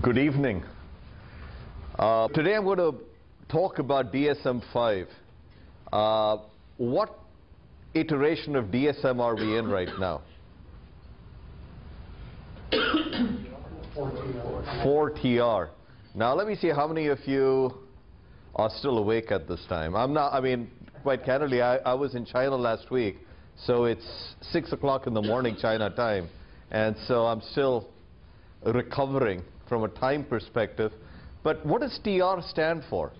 Good evening. Today I'm going to talk about DSM-5. What iteration of DSM are we in right now? 4TR. Now let me see how many of you are still awake at this time. I'm not, quite candidly, I was in China last week, so it's 6 o'clock in the morning China time, and so I'm still recovering from a time perspective. But what does TR stand for?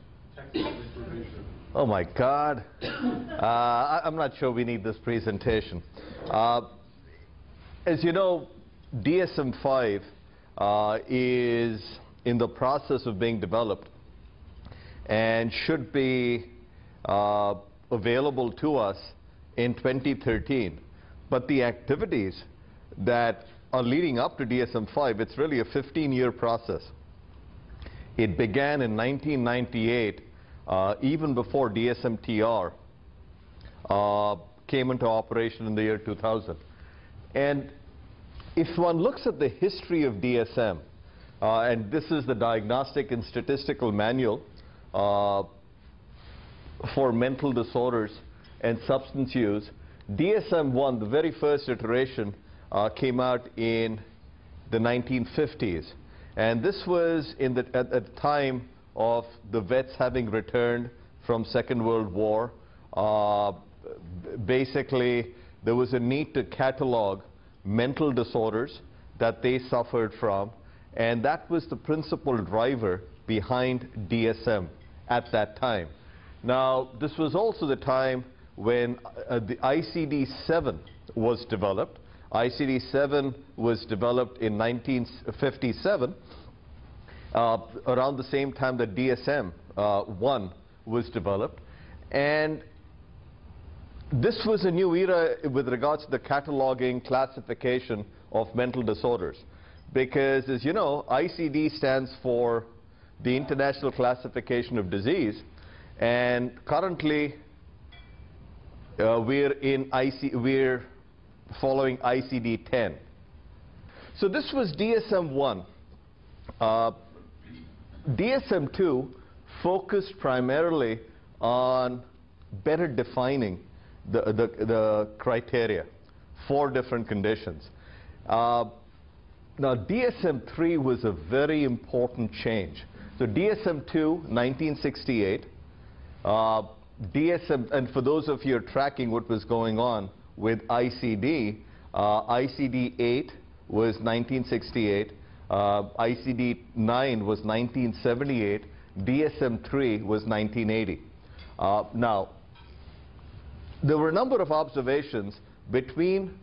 Oh my God. I'm not sure we need this presentation. As you know, DSM-5 is in the process of being developed and should be available to us in 2013. But the activities that are leading up to DSM-5, it's really a 15-year process. It began in 1998, even before DSM-TR came into operation in the year 2000. And if one looks at the history of DSM, and this is the Diagnostic and Statistical Manual for mental disorders and substance use, DSM-1, the very first iteration, came out in the 1950s. And this was at the time of the vets having returned from Second World War. Basically, there was a need to catalog mental disorders that they suffered from, and that was the principal driver behind DSM at that time. Now, this was also the time when the ICD-7 was developed. ICD-7 was developed in 1957, around the same time that DSM-1 was developed. And this was a new era with regards to the cataloging, classification of mental disorders. Because, as you know, ICD stands for the International Classification of Disease, and currently we're following ICD-10. So this was DSM-1. DSM-2 focused primarily on better defining the criteria for different conditions. Now DSM-3 was a very important change. So DSM-2, 1968, DSM, and for those of you who are tracking what was going on with ICD, ICD-8 was 1968, ICD-9 was 1978, DSM-3 was 1980. Now, there were a number of observations between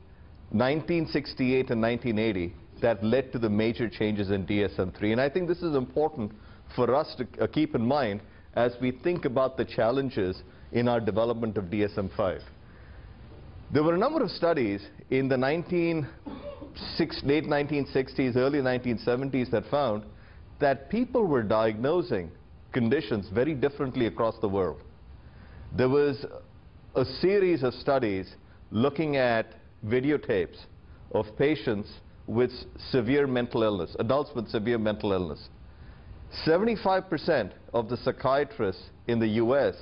1968 and 1980 that led to the major changes in DSM-3, and I think this is important for us to keep in mind as we think about the challenges in our development of DSM-5. There were a number of studies in the late 1960s, early 1970s that found that people were diagnosing conditions very differently across the world. There was a series of studies looking at videotapes of patients with severe mental illness, adults with severe mental illness. 75% of the psychiatrists in the US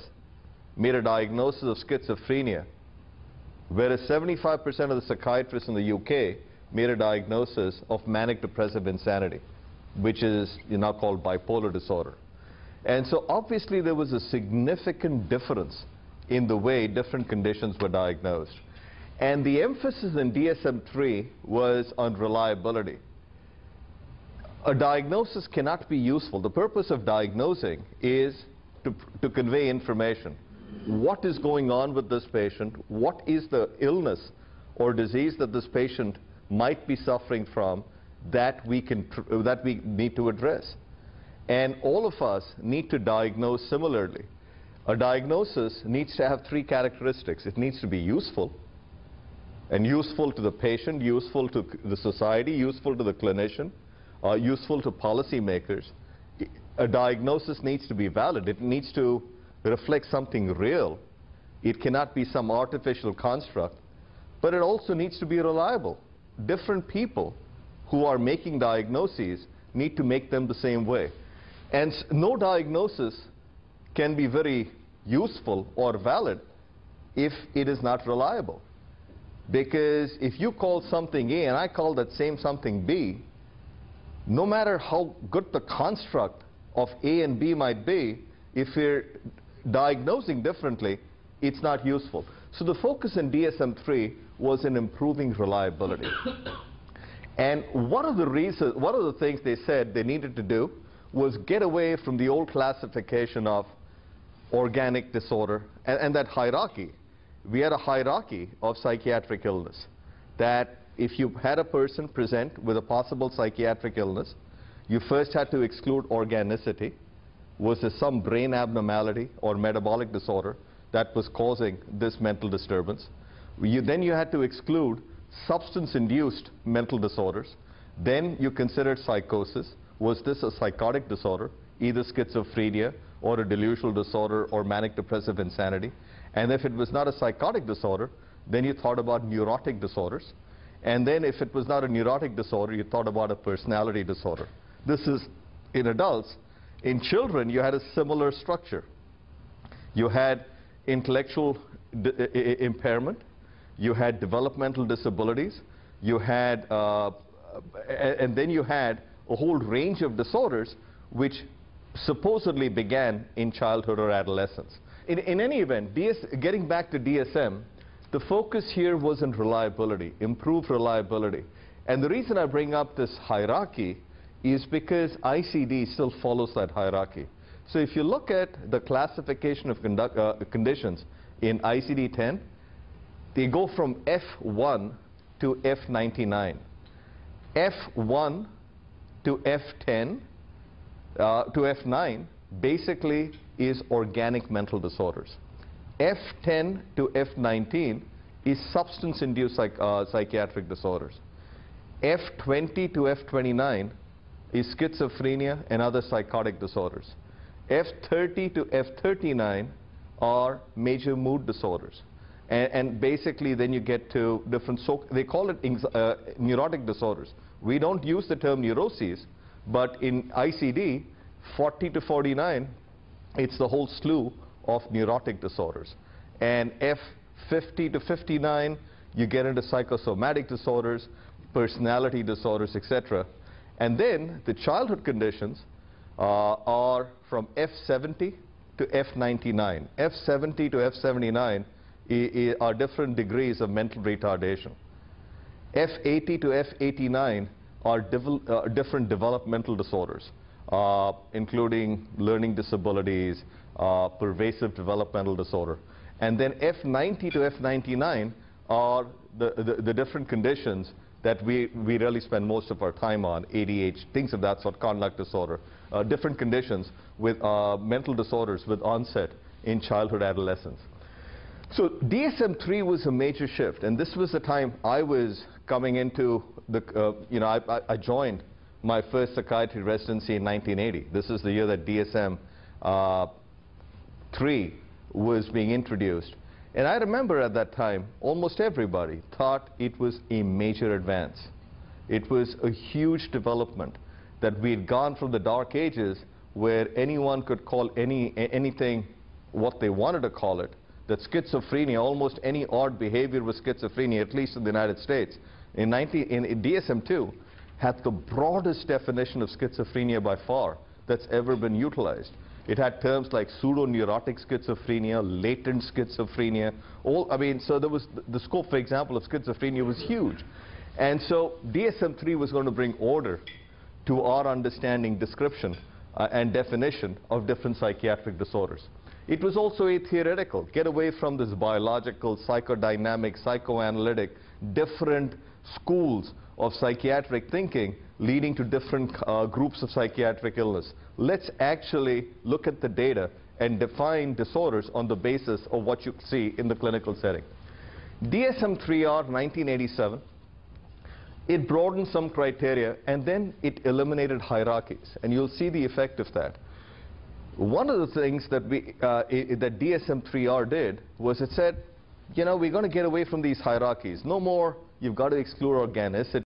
made a diagnosis of schizophrenia, whereas 75% of the psychiatrists in the UK made a diagnosis of manic depressive insanity, which is now called bipolar disorder. And so obviously there was a significant difference in the way different conditions were diagnosed. And the emphasis in DSM-3 was on reliability. A diagnosis cannot be useful. The purpose of diagnosing is to convey information. What is going on with this patient? What is the illness or disease that this patient might be suffering from that we need to address? And all of us need to diagnose similarly. A diagnosis needs to have three characteristics. It needs to be useful, and useful to the patient, useful to the society, useful to the clinician, useful to policymakers. A diagnosis needs to be valid. It needs to reflect something real. It cannot be some artificial construct, but it also needs to be reliable. Different people who are making diagnoses need to make them the same way. And no diagnosis can be very useful or valid if it is not reliable. Because if you call something A and I call that same something B, no matter how good the construct of A and B might be, if we're diagnosing differently, it's not useful. So the focus in DSM-3 was in improving reliability. And one of the things they said they needed to do was get away from the old classification of organic disorder and that hierarchy. We had a hierarchy of psychiatric illness, that if you had a person present with a possible psychiatric illness, you first had to exclude organicity. Was there some brain abnormality or metabolic disorder that was causing this mental disturbance? Then you had to exclude substance-induced mental disorders. Then you considered psychosis. Was this a psychotic disorder, either schizophrenia or a delusional disorder or manic depressive insanity? And if it was not a psychotic disorder, then you thought about neurotic disorders. And then if it was not a neurotic disorder, you thought about a personality disorder. This is in adults. In children, you had a similar structure. You had intellectual impairment, you had developmental disabilities, you had, and then you had a whole range of disorders which supposedly began in childhood or adolescence. In any event, getting back to DSM, the focus here was in reliability, improved reliability. And the reason I bring up this hierarchy is because ICD still follows that hierarchy. So if you look at the classification of conditions in ICD-10, they go from F1 to F99. F1 to F10 to F9 basically is organic mental disorders. F10 to F19 is substance-induced psychiatric disorders. F20 to F29 is schizophrenia and other psychotic disorders. F30 to F39 are major mood disorders. And basically then you get to different, they call it neurotic disorders. We don't use the term neuroses, but in ICD, 40 to 49, it's the whole slew of neurotic disorders. And F50 to 59, you get into psychosomatic disorders, personality disorders, etc. And then the childhood conditions are from F70 to F99. F70 to F79 are different degrees of mental retardation. F80 to F89 are different developmental disorders, including learning disabilities, pervasive developmental disorder. And then F90 to F99 are the different conditions that we really spend most of our time on, ADHD, things of that sort, conduct disorder, different conditions with mental disorders with onset in childhood, adolescence. So DSM-3 was a major shift, and this was the time I was coming into the, I joined my first psychiatry residency in 1980. This is the year that DSM-3 was being introduced. And I remember at that time, almost everybody thought it was a major advance. It was a huge development, that we had gone from the dark ages where anyone could call anything what they wanted to call it, that schizophrenia, almost any odd behavior was schizophrenia, at least in the United States. In DSM-2 had the broadest definition of schizophrenia by far that's ever been utilized. It had terms like pseudo-neurotic schizophrenia, latent schizophrenia. So there was the scope, for example, of schizophrenia was huge. And so DSM-3 was going to bring order to our understanding, description, and definition of different psychiatric disorders. It was also theoretical. Get away from this biological, psychodynamic, psychoanalytic, different schools of psychiatric thinking leading to different groups of psychiatric illness. Let's actually look at the data and define disorders on the basis of what you see in the clinical setting. DSM-3R 1987, it broadened some criteria and then it eliminated hierarchies, and you'll see the effect of that. One of the things that that DSM-3R did was it said, we're going to get away from these hierarchies. No more, you've got to exclude organicity.